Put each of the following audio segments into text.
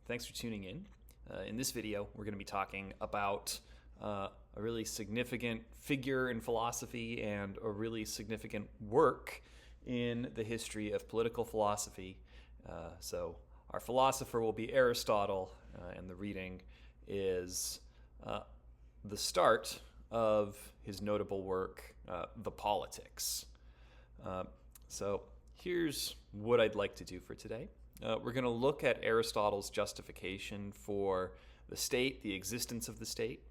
Thanks for tuning in. In this video, we're going to be talking about a really significant figure in philosophy and a really significant work in the history of political philosophy. So our philosopher will be Aristotle, and the reading is the start of his notable work, The Politics. So here's what I'd like to do for today. We're going to look at Aristotle's justification for the state, the existence of the state,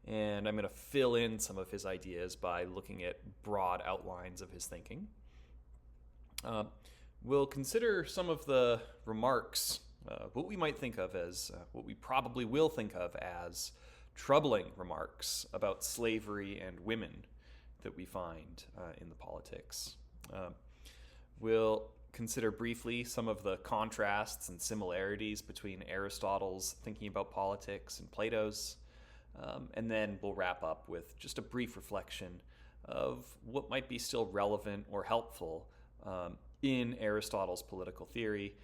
and I'm going to fill in some of his ideas by looking at broad outlines of his thinking. We'll consider some of the remarks, what we might think of as, what we probably will think of as troubling remarks about slavery and women that we find in the Politics. We'll consider briefly some of the contrasts and similarities between Aristotle's thinking about politics and Plato's, and then we'll wrap up with just a brief reflection of what might be still relevant or helpful in Aristotle's political theory,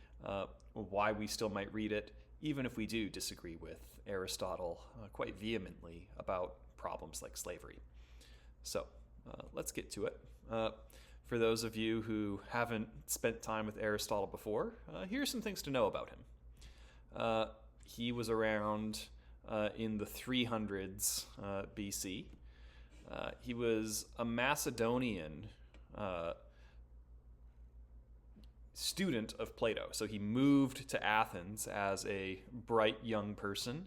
why we still might read it, even if we do disagree with Aristotle quite vehemently about problems like slavery. So let's get to it. For those of you who haven't spent time with Aristotle before, here's some things to know about him. He was around in the 300s BC. He was a Macedonian student of Plato. So he moved to Athens as a bright young person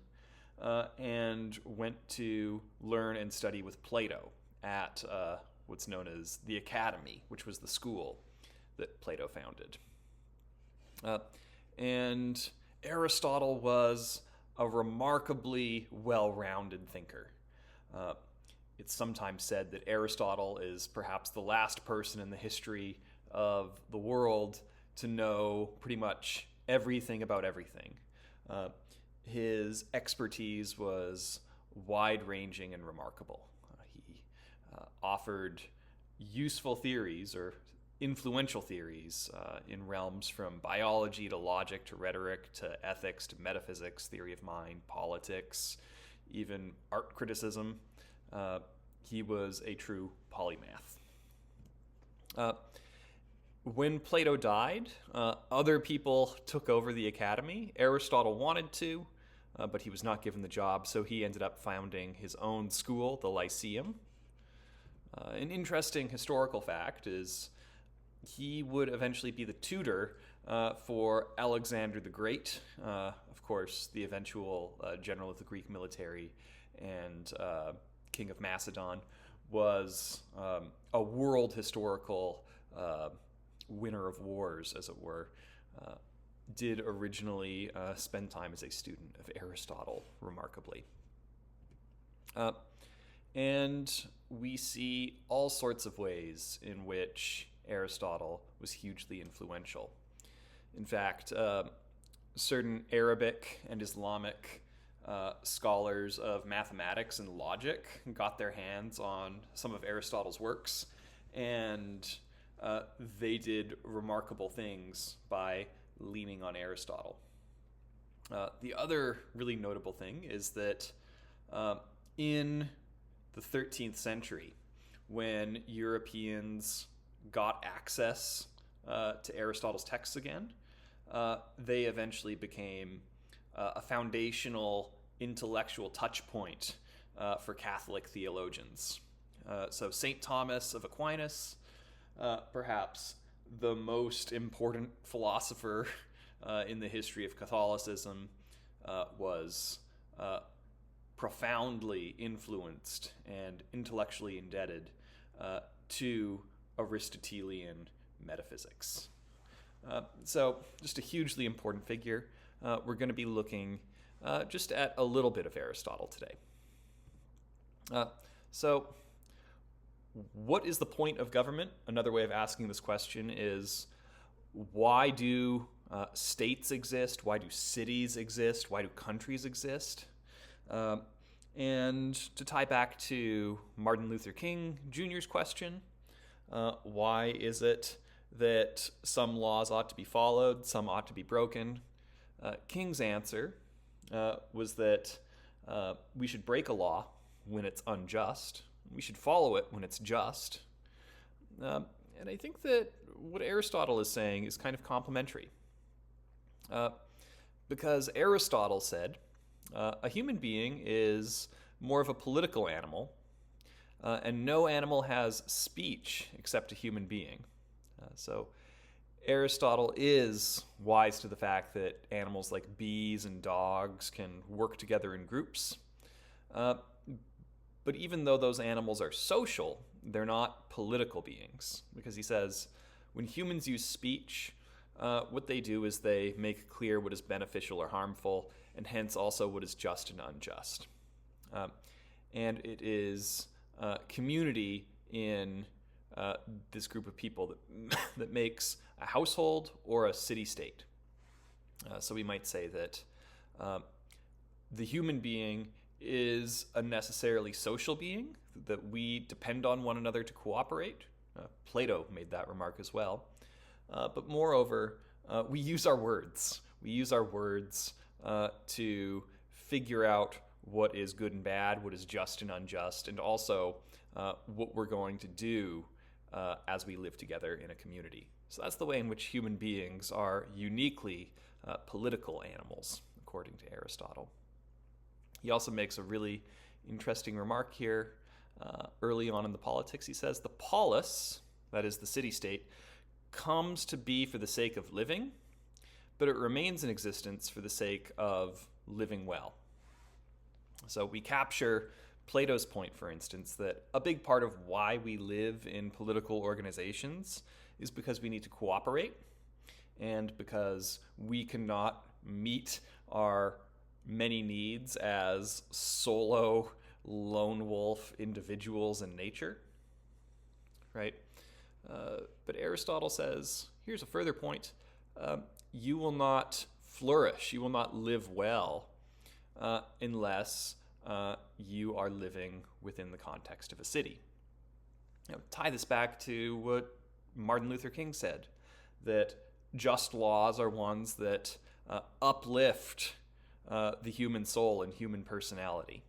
and went to learn and study with Plato at what's known as the Academy, which was the school that Plato founded. And Aristotle was a remarkably well-rounded thinker. It's sometimes said that Aristotle is perhaps the last person in the history of the world to know pretty much everything about everything. His expertise was wide-ranging and remarkable. Offered useful theories or influential theories in realms from biology to logic to rhetoric to ethics to metaphysics, theory of mind, politics, even art criticism. He was a true polymath. When Plato died, other people took over the academy. Aristotle wanted to, but he was not given the job, so he ended up founding his own school, the Lyceum. An interesting historical fact is he would eventually be the tutor for Alexander the Great, of course, the eventual general of the Greek military and king of Macedon, was a world historical winner of wars, as it were, did originally spend time as a student of Aristotle, remarkably. And we see all sorts of ways in which Aristotle was hugely influential. In fact, certain Arabic and Islamic scholars of mathematics and logic got their hands on some of Aristotle's works, and they did remarkable things by leaning on Aristotle. The other really notable thing is that in the 13th century, when Europeans got access to Aristotle's texts again, they eventually became a foundational intellectual touch point for Catholic theologians. So St. Thomas of Aquinas, perhaps the most important philosopher in the history of Catholicism, was profoundly influenced and intellectually indebted to Aristotelian metaphysics. So just a hugely important figure. We're going to be looking just at a little bit of Aristotle today. So what is the point of government? Another way of asking this question is, why do states exist? Why do cities exist? Why do countries exist? And to tie back to Martin Luther King Jr.'s question, why is it that some laws ought to be followed, some ought to be broken? King's answer was that we should break a law when it's unjust. We should follow it when it's just. And I think that what Aristotle is saying is kind of complementary. Because Aristotle said a human being is more of a political animal, and no animal has speech except a human being. So Aristotle is wise to the fact that animals like bees and dogs can work together in groups. But even though those animals are social, they're not political beings. Because he says, when humans use speech, what they do is they make clear what is beneficial or harmful, and hence also what is just and unjust. And it is community in this group of people that makes a household or a city-state. So we might say that the human being is a necessarily social being, that we depend on one another to cooperate. Plato made that remark as well. But moreover, we use our words. We use our words to figure out what is good and bad, what is just and unjust, and also what we're going to do as we live together in a community. So that's the way in which human beings are uniquely political animals, according to Aristotle. He also makes a really interesting remark here early on in the Politics. He says, the polis, that is the city-state, comes to be for the sake of living, but it remains in existence for the sake of living well. So we capture Plato's point, for instance, that a big part of why we live in political organizations is because we need to cooperate and because we cannot meet our many needs as solo, lone wolf individuals in nature, right? But Aristotle says, here's a further point, you will not flourish, you will not live well unless you are living within the context of a city. Now, tie this back to what Martin Luther King said, that just laws are ones that uplift the human soul and human personality.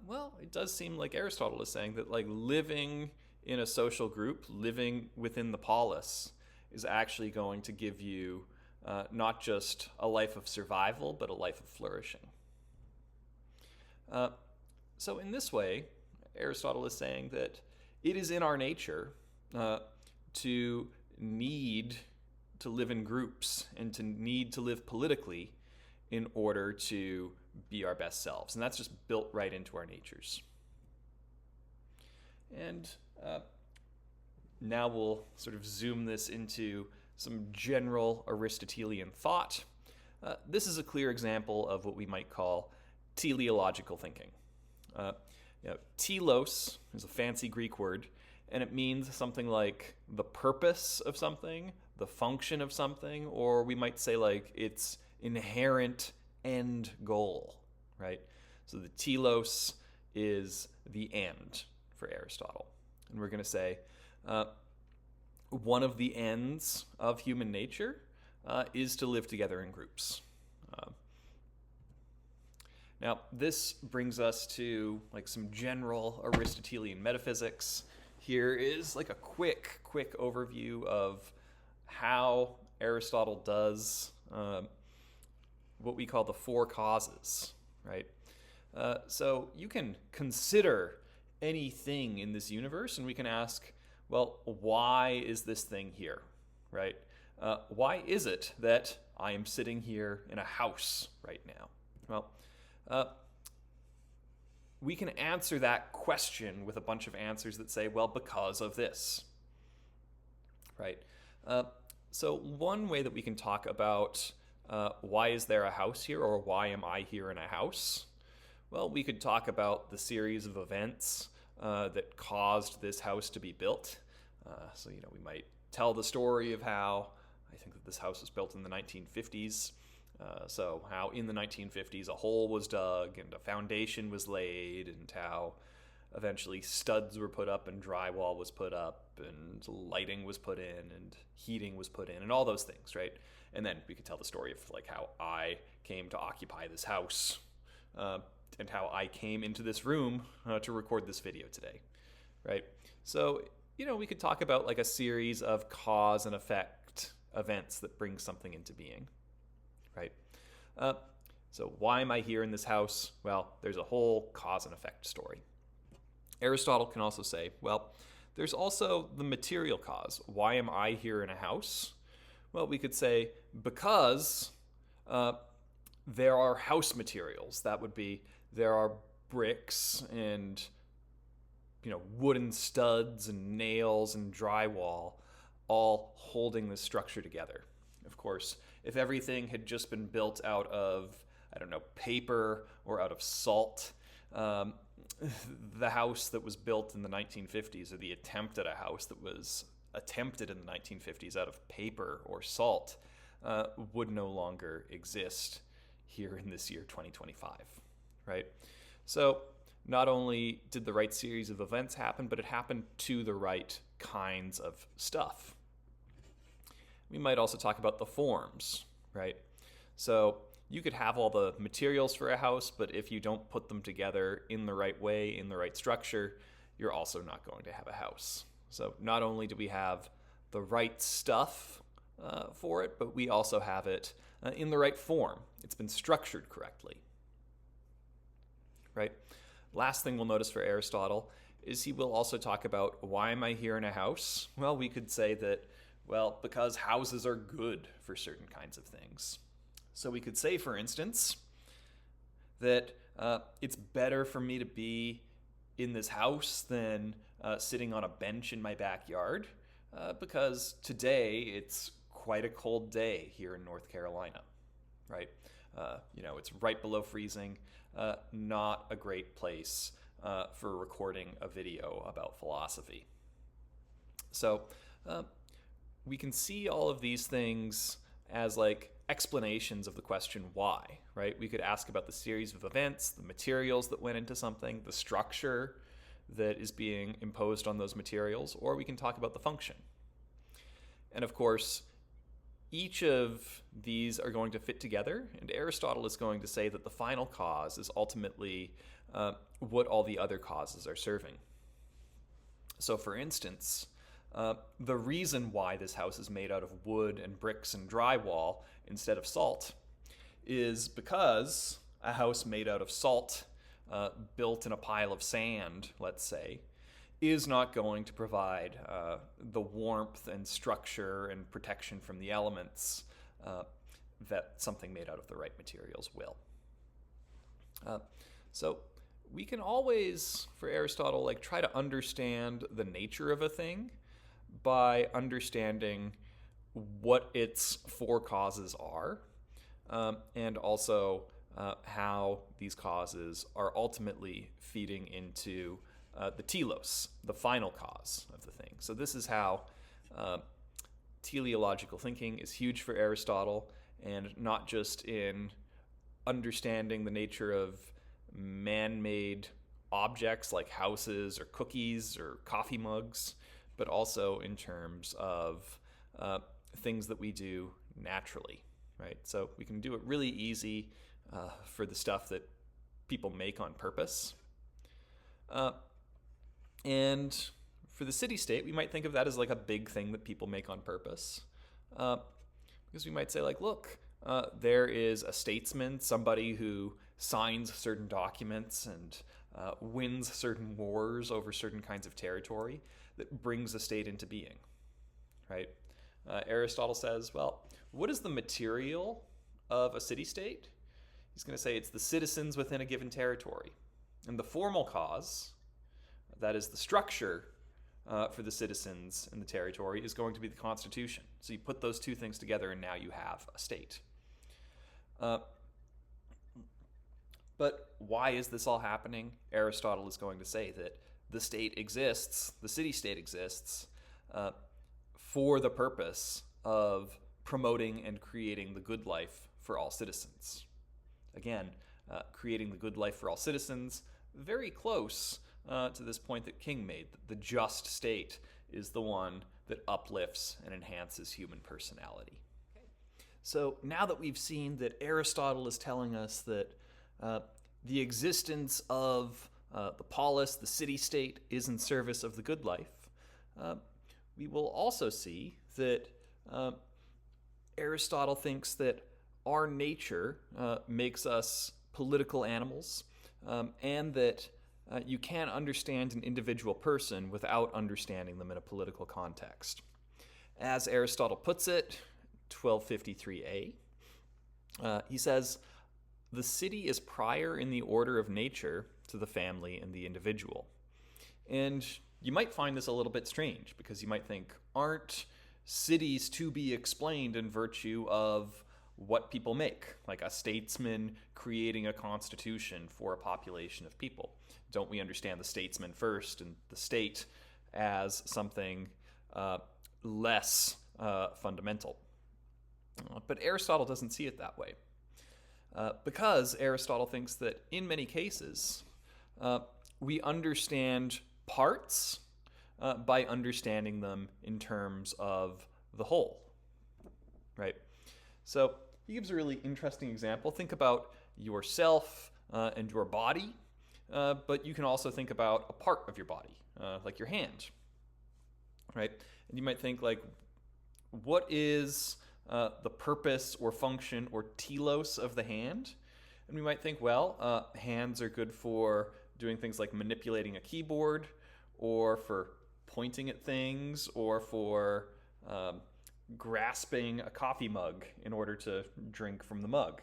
Well, it does seem like Aristotle is saying that, like, living in a social group, living within the polis, is actually going to give you not just a life of survival, but a life of flourishing. So in this way, Aristotle is saying that it is in our nature to need to live in groups and to need to live politically in order to be our best selves. And that's just built right into our natures. And now we'll sort of zoom this into some general Aristotelian thought. This is a clear example of what we might call teleological thinking. Telos is a fancy Greek word, and it means something like the purpose of something, the function of something, or we might say like its inherent end goal, right? So the telos is the end for Aristotle. And we're going to say one of the ends of human nature is to live together in groups. Now, this brings us to like some general Aristotelian metaphysics. Here is like a quick overview of how Aristotle does what we call the four causes, right? So you can consider anything in this universe and we can ask, well, why is this thing here, right? Why is it that I am sitting here in a house right now? Well, we can answer that question with a bunch of answers that say, well, because of this, right? So one way that we can talk about why is there a house here, or why am I here in a house? Well, we could talk about the series of events that caused this house to be built. So, we might tell the story of how I think that this house was built in the 1950s. So how in the 1950s a hole was dug and a foundation was laid, and how eventually studs were put up and drywall was put up and lighting was put in and heating was put in and all those things, right? And then we could tell the story of like how I came to occupy this house, and how I came into this room to record this video today, right? So, we could talk about like a series of cause and effect events that bring something into being, right? So why am I here in this house? Well, there's a whole cause and effect story. Aristotle can also say, well, there's also the material cause. Why am I here in a house? Well, we could say because there are house materials. That would be there are bricks and wooden studs and nails and drywall all holding this structure together. Of course, if everything had just been built out of, paper or out of salt, the house that was built in the 1950s, or the attempt at a house that was attempted in the 1950s out of paper or salt, would no longer exist here in this year 2025, right? So not only did the right series of events happen, but it happened to the right kinds of stuff. We might also talk about the forms, right? So you could have all the materials for a house, but if you don't put them together in the right way, in the right structure, you're also not going to have a house. So not only do we have the right stuff for it, but we also have it in the right form. It's been structured correctly, right? Last thing we'll notice for Aristotle is he will also talk about why am I here in a house? Well, we could say that, because houses are good for certain kinds of things. So we could say, for instance, that it's better for me to be in this house than sitting on a bench in my backyard, because today it's quite a cold day here in North Carolina, right? It's right below freezing, not a great place for recording a video about philosophy. So we can see all of these things as like explanations of the question why, right? We could ask about the series of events, the materials that went into something, the structure that is being imposed on those materials, or we can talk about the function. And of course, each of these are going to fit together, and Aristotle is going to say that the final cause is ultimately what all the other causes are serving. So for instance, the reason why this house is made out of wood and bricks and drywall instead of salt is because a house made out of salt, built in a pile of sand, let's say, is not going to provide the warmth and structure and protection from the elements that something made out of the right materials will. So we can always, for Aristotle, try to understand the nature of a thing by understanding what its four causes are, and also how these causes are ultimately feeding into the telos, the final cause of the thing. So this is how teleological thinking is huge for Aristotle, and not just in understanding the nature of man-made objects like houses or cookies or coffee mugs, but also in terms of things that we do naturally, right? So we can do it really easy for the stuff that people make on purpose. And for the city-state, we might think of that as like a big thing that people make on purpose. Because we might say, look, there is a statesman, somebody who signs certain documents and wins certain wars over certain kinds of territory that brings a state into being, right? Aristotle says, well, what is the material of a city-state? He's going to say it's the citizens within a given territory. And the formal cause, that is the structure for the citizens in the territory, is going to be the Constitution. So you put those two things together and now you have a state. But why is this all happening? Aristotle is going to say that the state exists, the city-state exists, for the purpose of promoting and creating the good life for all citizens. Again, creating the good life for all citizens, very close to this point that King made, that the just state is the one that uplifts and enhances human personality. So now that we've seen that Aristotle is telling us that the existence of the polis, the city-state, is in service of the good life, we will also see that Aristotle thinks that our nature makes us political animals, and that you can't understand an individual person without understanding them in a political context. As Aristotle puts it, 1253a, he says, the city is prior in the order of nature to the family and the individual. And you might find this a little bit strange, because you might think, aren't cities to be explained in virtue of what people make, like a statesman creating a constitution for a population of people? Don't we understand the statesman first and the state as something less fundamental? But Aristotle doesn't see it that way, because Aristotle thinks that in many cases we understand parts by understanding them in terms of the whole, right? So he gives a really interesting example. Think about yourself and your body, but you can also think about a part of your body, like your hand, right? And you might think, like, what is the purpose or function or telos of the hand? And we might think, well, hands are good for doing things like manipulating a keyboard, or for pointing at things, or for grasping a coffee mug in order to drink from the mug.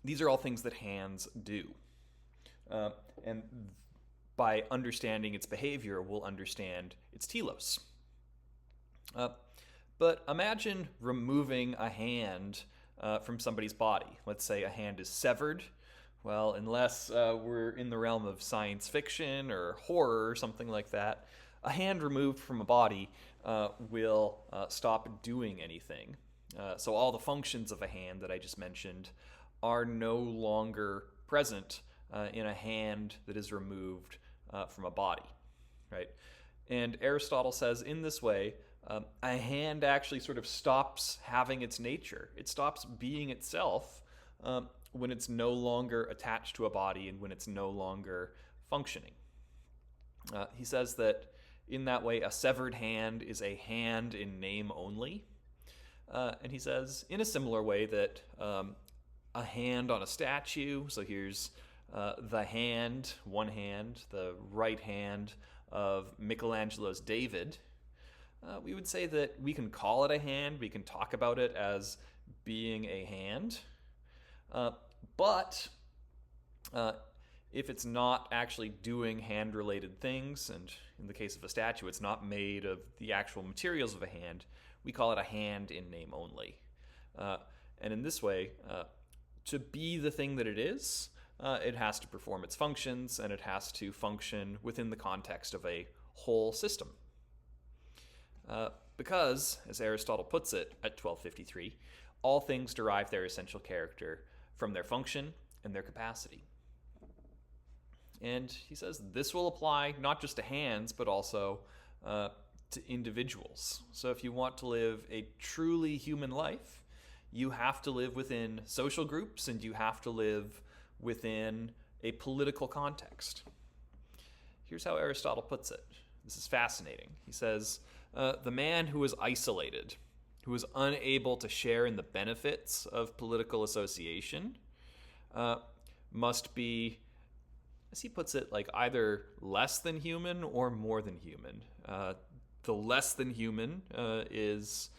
These are all things that hands do. And by understanding its behavior, we'll understand its telos. But imagine removing a hand from somebody's body. Let's say a hand is severed. Well, unless we're in the realm of science fiction or horror or something like that, a hand removed from a body will stop doing anything. So all the functions of a hand that I just mentioned are no longer present in a hand that is removed from a body, right? And Aristotle says in this way, a hand actually sort of stops having its nature. It stops being itself when it's no longer attached to a body and when it's no longer functioning. He says that in that way, a severed hand is a hand in name only. And he says, in a similar way, that a hand on a statue, so here's the hand, one hand, the right hand of Michelangelo's David, we would say that we can call it a hand, we can talk about it as being a hand, but if it's not actually doing hand-related things, and in the case of a statue, it's not made of the actual materials of a hand, we call it a hand in name only. And in this way, to be the thing that it is, it has to perform its functions, and it has to function within the context of a whole system. Because, as Aristotle puts it at 1253, all things derive their essential character from their function and their capacity. And he says this will apply not just to hands, but also to individuals. So if you want to live a truly human life, you have to live within social groups, and you have to live within a political context. Here's how Aristotle puts it. This is fascinating. He says, the man who is isolated, who is unable to share in the benefits of political association, must be, as he puts it, like either less than human or more than human. The less than human is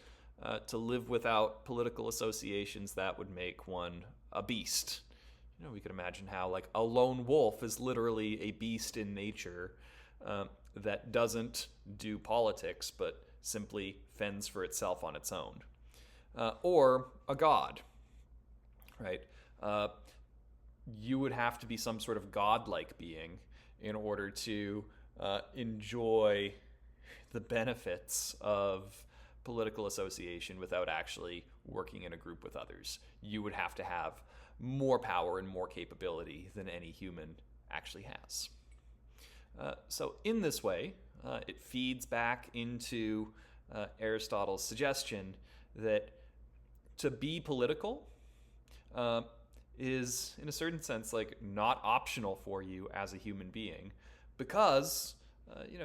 to live without political associations that would make one a beast. You know, we could imagine how, like, a lone wolf is literally a beast in nature that doesn't do politics, but simply fends for itself on its own. Or a god, right? You would have to be some sort of godlike being in order to enjoy the benefits of political association without actually working in a group with others. You would have to have more power and more capability than any human actually has. So in this way, it feeds back into Aristotle's suggestion that to be political is, in a certain sense, like not optional for you as a human being, because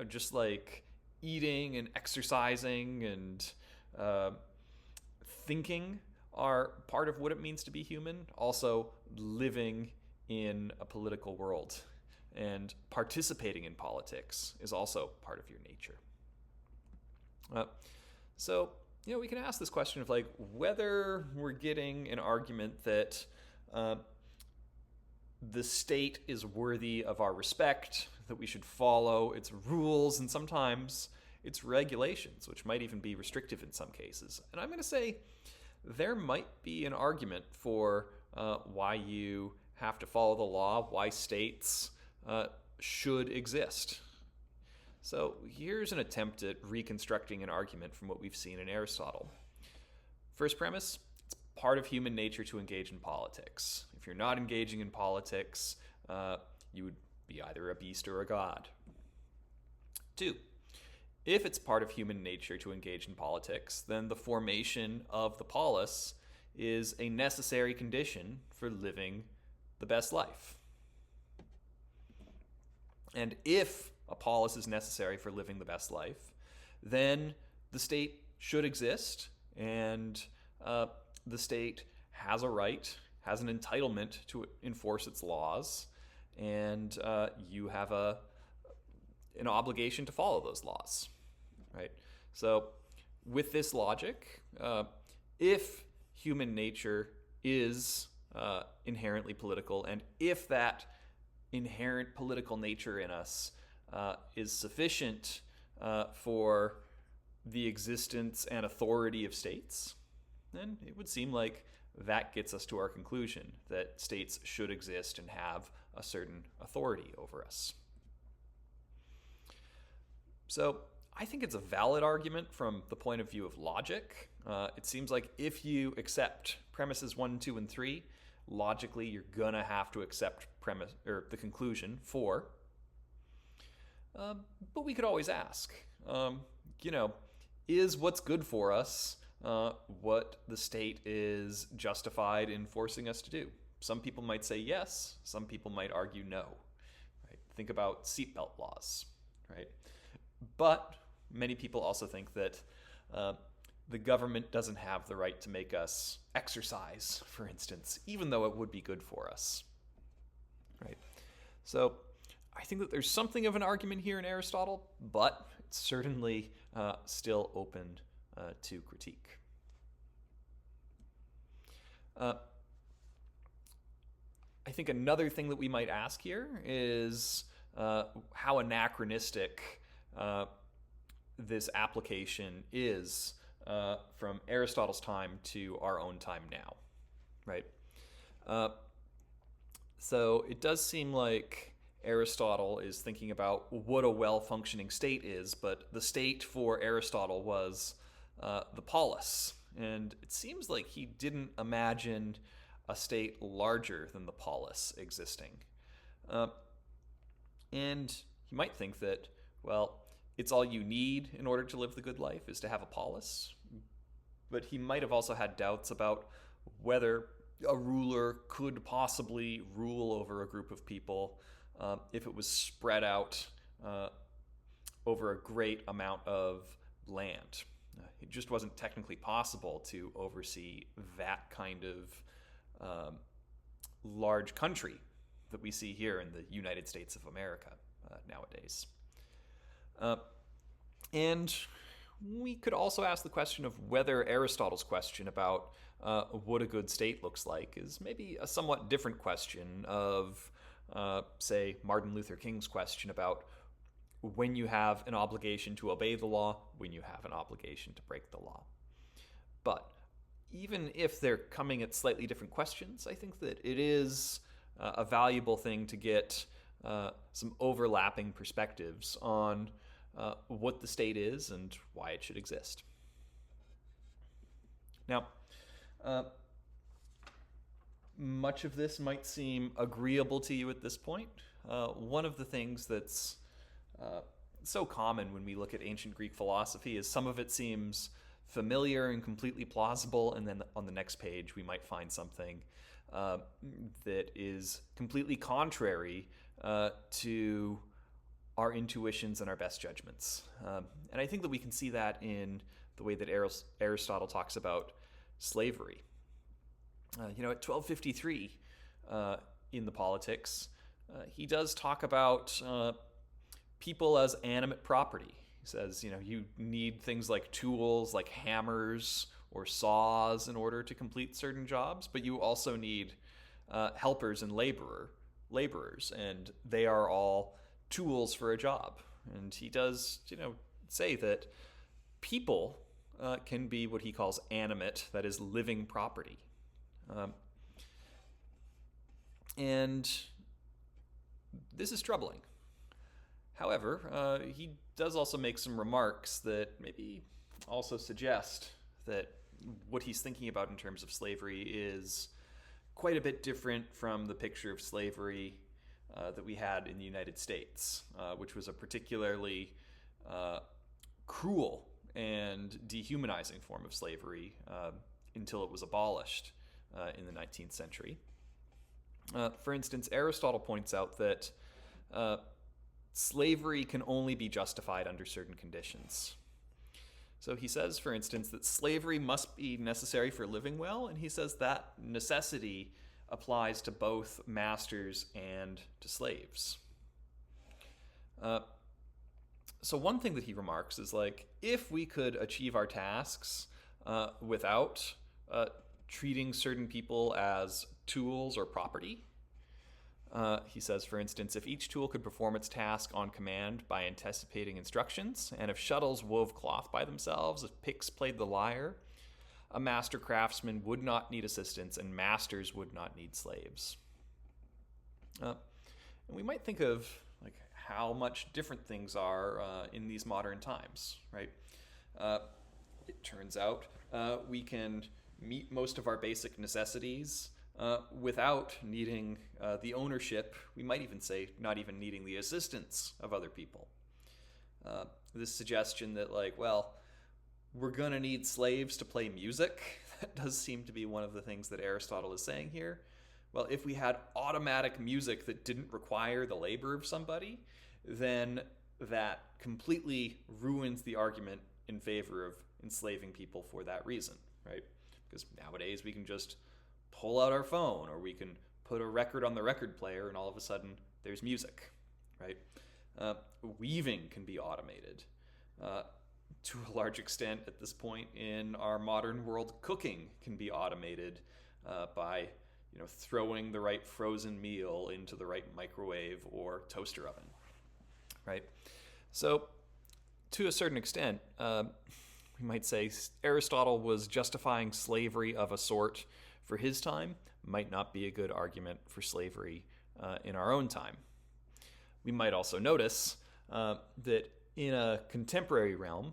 just like eating and exercising and thinking are part of what it means to be human. Also, living in a political world and participating in politics is also part of your nature. So we can ask this question of like whether we're getting an argument that the state is worthy of our respect, that we should follow its rules and sometimes its regulations, which might even be restrictive in some cases. And I'm going to say there might be an argument for why you have to follow the law, why states should exist. So here's an attempt at reconstructing an argument from what we've seen in Aristotle. First premise, it's part of human nature to engage in politics. If you're not engaging in politics, you would be either a beast or a god. 2, if it's part of human nature to engage in politics, then the formation of the polis is a necessary condition for living the best life. And if a polis is necessary for living the best life, then the state should exist, and the state has a right, has an entitlement to enforce its laws, and you have an obligation to follow those laws, right? So with this logic, if human nature is inherently political, and if that inherent political nature in us is sufficient for the existence and authority of states, then it would seem like that gets us to our conclusion that states should exist and have a certain authority over us. So I think it's a valid argument from the point of view of logic. It seems like if you accept premises 1, 2, and 3, logically you're gonna have to accept the conclusion 4. But we could always ask, is what's good for us what the state is justified in forcing us to do? Some people might say yes, some people might argue no. Right? Think about seatbelt laws, right? But many people also think that the government doesn't have the right to make us exercise, for instance, even though it would be good for us, right? So I think that there's something of an argument here in Aristotle, but it's certainly still open to critique. I think another thing that we might ask here is how anachronistic this application is from Aristotle's time to our own time now, right? So it does seem like Aristotle is thinking about what a well-functioning state is, but the state for Aristotle was the polis. And it seems like he didn't imagine a state larger than the polis existing. And you might think that, well, it's all you need in order to live the good life is to have a polis. But he might have also had doubts about whether a ruler could possibly rule over a group of people if it was spread out over a great amount of land. It just wasn't technically possible to oversee that kind of large country that we see here in the United States of America nowadays. And we could also ask the question of whether Aristotle's question about what a good state looks like is maybe a somewhat different question of, say, Martin Luther King's question about when you have an obligation to obey the law, when you have an obligation to break the law. But even if they're coming at slightly different questions, I think that it is a valuable thing to get some overlapping perspectives on what the state is and why it should exist. Now, much of this might seem agreeable to you at this point. One of the things that's so common when we look at ancient Greek philosophy is some of it seems familiar and completely plausible, and then on the next page we might find something that is completely contrary to our intuitions and our best judgments. And I think that we can see that in the way that Aristotle talks about slavery. At 1253 in the Politics, he does talk about people as animate property. He says, you need things like tools, like hammers or saws in order to complete certain jobs, but you also need helpers and laborers, and they are all tools for a job. And he does, say that people can be what he calls animate, that is, living property. And this is troubling. However, he does also make some remarks that maybe also suggest that what he's thinking about in terms of slavery is quite a bit different from the picture of slavery that we had in the United States, which was a particularly cruel and dehumanizing form of slavery until it was abolished in the 19th century. For instance, Aristotle points out that slavery can only be justified under certain conditions. So he says, for instance, that slavery must be necessary for living well, and he says that necessity applies to both masters and to slaves. So one thing that he remarks is, if we could achieve our tasks without treating certain people as tools or property, he says, for instance, if each tool could perform its task on command by anticipating instructions, and if shuttles wove cloth by themselves, if picks played the lyre, a master craftsman would not need assistants, and masters would not need slaves. And we might think of how much different things are in these modern times, right? It turns out we can meet most of our basic necessities without needing the ownership, we might even say not even needing the assistance of other people. This suggestion that we're going to need slaves to play music, that does seem to be one of the things that Aristotle is saying here. Well, if we had automatic music that didn't require the labor of somebody, then that completely ruins the argument in favor of enslaving people for that reason, right? Because nowadays we can just pull out our phone, or we can put a record on the record player, and all of a sudden there's music, right? Weaving can be automated. To a large extent at this point in our modern world, cooking can be automated by throwing the right frozen meal into the right microwave or toaster oven, right? So to a certain extent, we might say Aristotle was justifying slavery of a sort for his time, might not be a good argument for slavery in our own time. We might also notice that in a contemporary realm,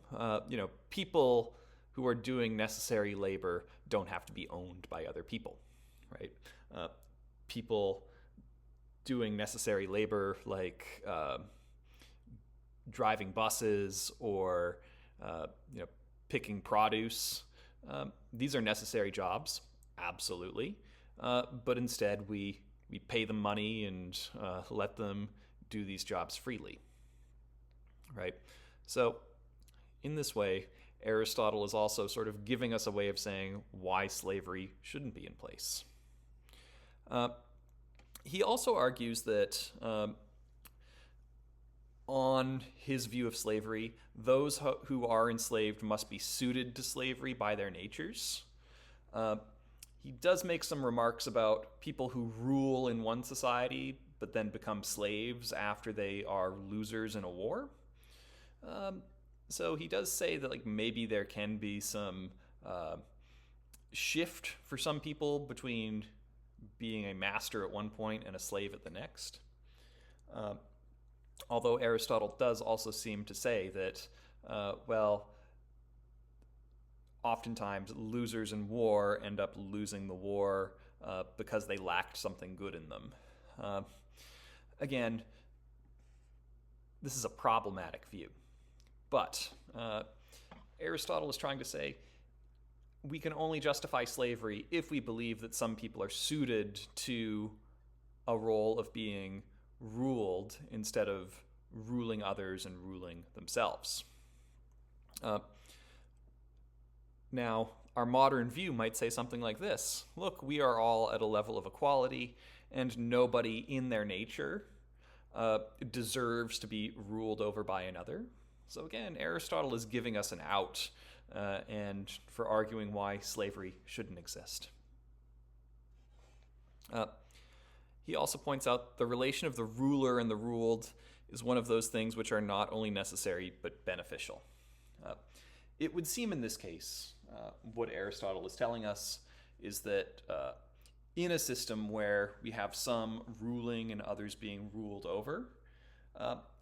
people who are doing necessary labor don't have to be owned by other people, right? People doing necessary labor like driving buses or picking produce, these are necessary jobs, absolutely. But instead we pay them money and let them do these jobs freely. Right? So in this way, Aristotle is also sort of giving us a way of saying why slavery shouldn't be in place. He also argues that on his view of slavery, those who are enslaved must be suited to slavery by their natures. He does make some remarks about people who rule in one society but then become slaves after they are losers in a war. So he does say that maybe there can be some shift for some people between being a master at one point and a slave at the next. Although Aristotle does also seem to say that, oftentimes losers in war end up losing the war because they lacked something good in them. Again, this is a problematic view. But Aristotle is trying to say we can only justify slavery if we believe that some people are suited to a role of being ruled instead of ruling others and ruling themselves. Now, our modern view might say something like this: look, we are all at a level of equality, and nobody in their nature deserves to be ruled over by another. So again, Aristotle is giving us an out and for arguing why slavery shouldn't exist. He also points out the relation of the ruler and the ruled is one of those things which are not only necessary but beneficial. It would seem in this case, what Aristotle is telling us is that in a system where we have some ruling and others being ruled over,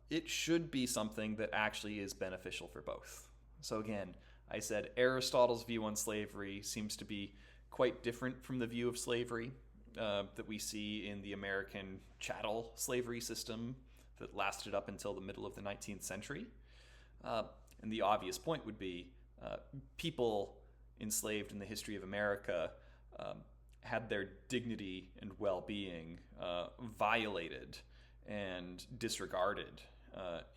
it should be something that actually is beneficial for both. So again, I said Aristotle's view on slavery seems to be quite different from the view of slavery that we see in the American chattel slavery system that lasted up until the middle of the 19th century. And the obvious point would be people enslaved in the history of America had their dignity and well-being violated and disregarded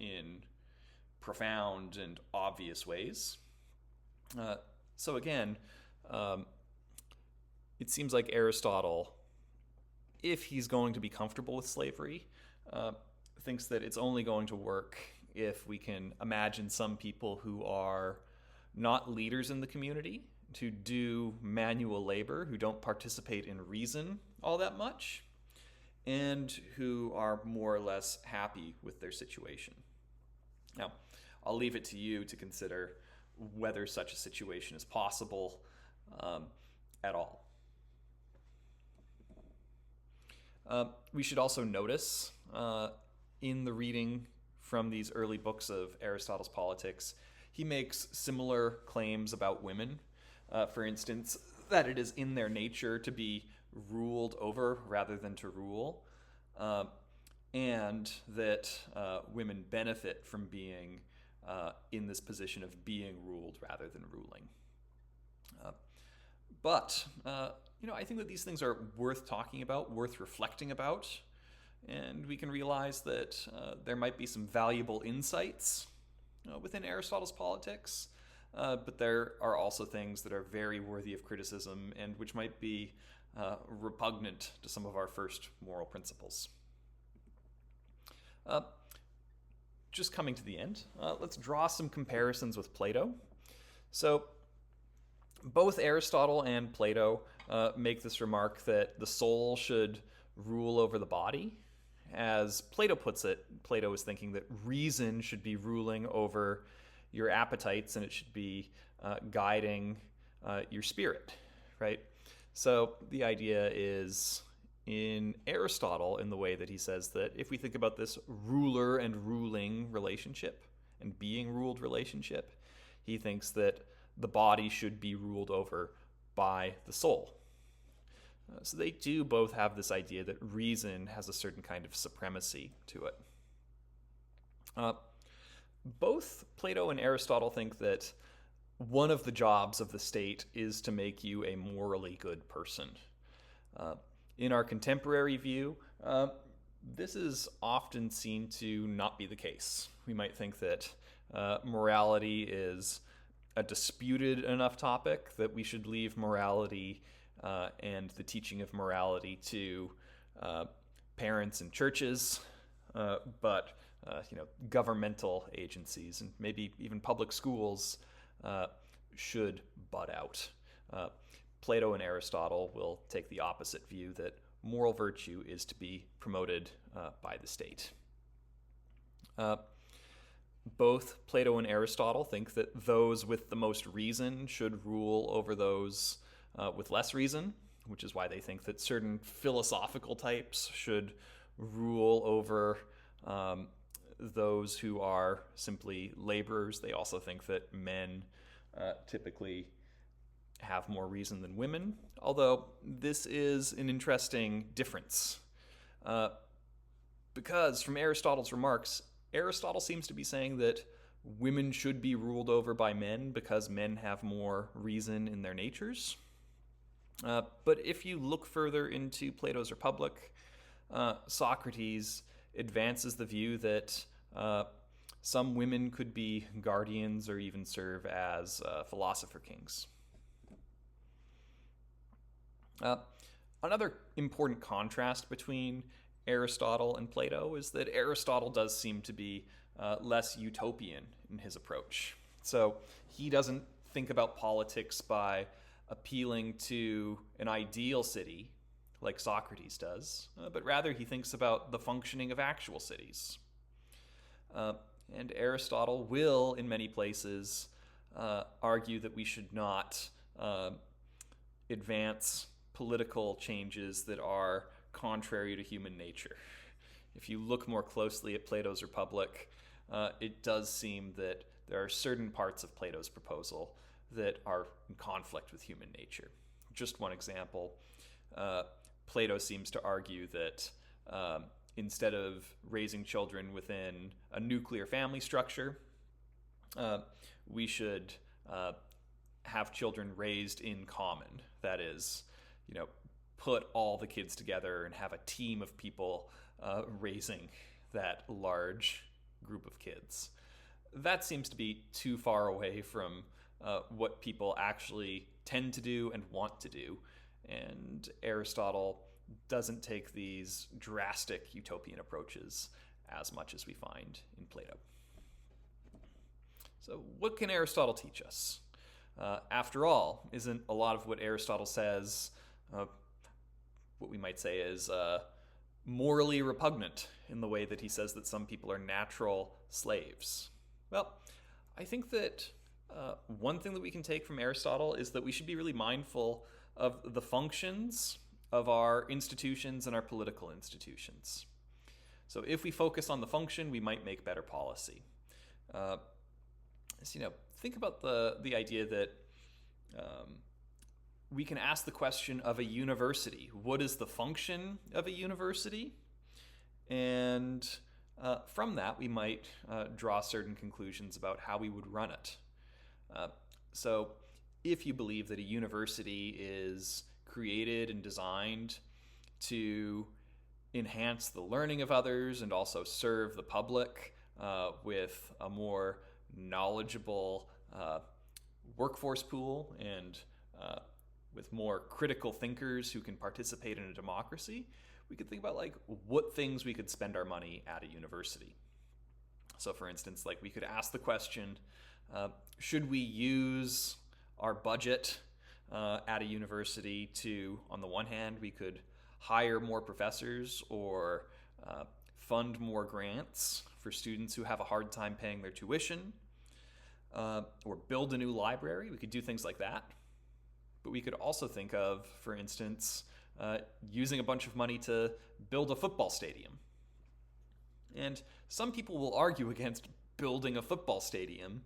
in profound and obvious ways. So again, it seems like Aristotle, if he's going to be comfortable with slavery, thinks that it's only going to work if we can imagine some people who are not leaders in the community to do manual labor, who don't participate in reason all that much, and who are more or less happy with their situation. Now, I'll leave it to you to consider whether such a situation is possible at all. We should also notice in the reading from these early books of Aristotle's Politics, he makes similar claims about women. For instance, that it is in their nature to be ruled over rather than to rule, and that women benefit from being in this position of being ruled rather than ruling. But I think that these things are worth talking about, worth reflecting about, and we can realize that there might be some valuable insights within Aristotle's Politics, but there are also things that are very worthy of criticism and which might be repugnant to some of our first moral principles. Just coming to the end, let's draw some comparisons with Plato. So both Aristotle and Plato make this remark that the soul should rule over the body. As Plato puts it, Plato is thinking that reason should be ruling over your appetites and it should be guiding your spirit, right? So the idea is in Aristotle, in the way that he says that if we think about this ruler and ruling relationship and being ruled relationship, he thinks that the body should be ruled over by the soul. So they do both have this idea that reason has a certain kind of supremacy to it. Both Plato and Aristotle think that one of the jobs of the state is to make you a morally good person. In our contemporary view, this is often seen to not be the case. We might think that morality is a disputed enough topic that we should leave morality and the teaching of morality to parents and churches, but governmental agencies and maybe even public schools should butt out. Plato and Aristotle will take the opposite view that moral virtue is to be promoted by the state. Both Plato and Aristotle think that those with the most reason should rule over those with less reason, which is why they think that certain philosophical types should rule over those who are simply laborers. They also think that men typically have more reason than women, although this is an interesting difference. Because from Aristotle's remarks, Aristotle seems to be saying that women should be ruled over by men because men have more reason in their natures. But if you look further into Plato's Republic, Socrates advances the view that some women could be guardians or even serve as philosopher kings. Another important contrast between Aristotle and Plato is that Aristotle does seem to be less utopian in his approach. So he doesn't think about politics by appealing to an ideal city like Socrates does, but rather he thinks about the functioning of actual cities. And Aristotle will, in many places, argue that we should not advance political changes that are contrary to human nature. If you look more closely at Plato's Republic, it does seem that there are certain parts of Plato's proposal that are in conflict with human nature. Just one example, Plato seems to argue that instead of raising children within a nuclear family structure, we should have children raised in common. That is, put all the kids together and have a team of people raising that large group of kids. That seems to be too far away from what people actually tend to do and want to do. And Aristotle doesn't take these drastic utopian approaches as much as we find in Plato. So what can Aristotle teach us? After all, isn't a lot of what Aristotle says what we might say is morally repugnant in the way that he says that some people are natural slaves? Well, I think that one thing that we can take from Aristotle is that we should be really mindful of the functions of our institutions and our political institutions. So if we focus on the function, we might make better policy. Think about the idea that we can ask the question of a university. What is the function of a university? And from that, we might draw certain conclusions about how we would run it. So if you believe that a university is created and designed to enhance the learning of others and also serve the public with a more knowledgeable workforce pool and with more critical thinkers who can participate in a democracy, we could think about what things we could spend our money at a university. So for instance, we could ask the question, should we use our budget at a university to, on the one hand, we could hire more professors or fund more grants for students who have a hard time paying their tuition, or build a new library. We could do things like that. But we could also think of, for instance, using a bunch of money to build a football stadium. And some people will argue against building a football stadium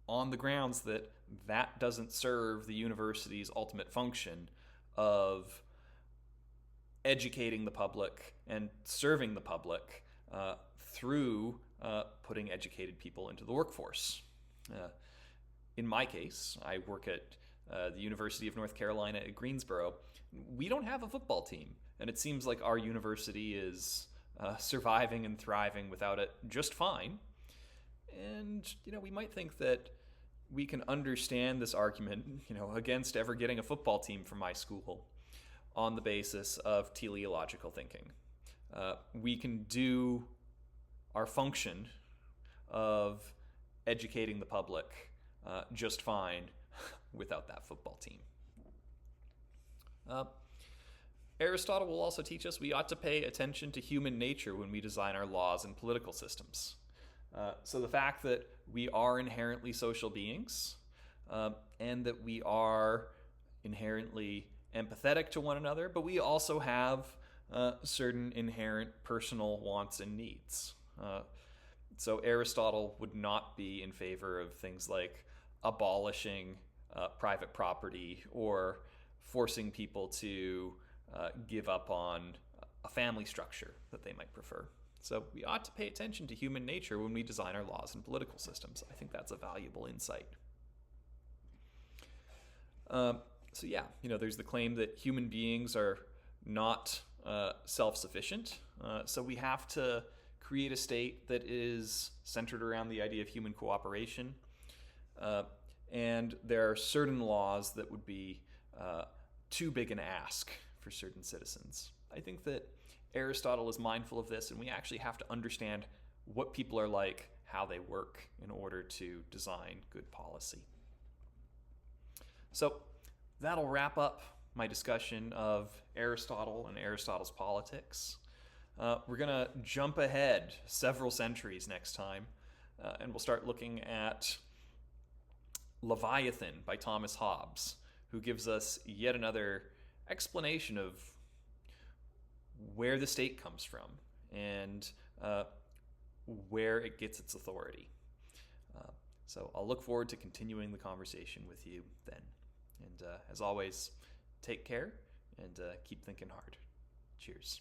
on the grounds that that doesn't serve the university's ultimate function of educating the public and serving the public through putting educated people into the workforce. In my case, I work at the University of North Carolina at Greensboro. We don't have a football team, and it seems like our university is surviving and thriving without it just fine. And, we might think that we can understand this argument, against ever getting a football team for my school on the basis of teleological thinking. We can do our function of educating the public just fine without that football team. Aristotle will also teach us we ought to pay attention to human nature when we design our laws and political systems. So the fact that we are inherently social beings and that we are inherently empathetic to one another, but we also have certain inherent personal wants and needs. So Aristotle would not be in favor of things like abolishing private property or forcing people to give up on a family structure that they might prefer. So we ought to pay attention to human nature when we design our laws and political systems. I think that's a valuable insight. So yeah, there's the claim that human beings are not self-sufficient. So we have to create a state that is centered around the idea of human cooperation. And there are certain laws that would be too big an ask for certain citizens. I think that Aristotle is mindful of this, and we actually have to understand what people are like, how they work, in order to design good policy. So that'll wrap up my discussion of Aristotle and Aristotle's politics. We're going to jump ahead several centuries next time, and we'll start looking at Leviathan by Thomas Hobbes, who gives us yet another explanation of where the state comes from and where it gets its authority. So I'll look forward to continuing the conversation with you then. And as always, take care and keep thinking hard. Cheers.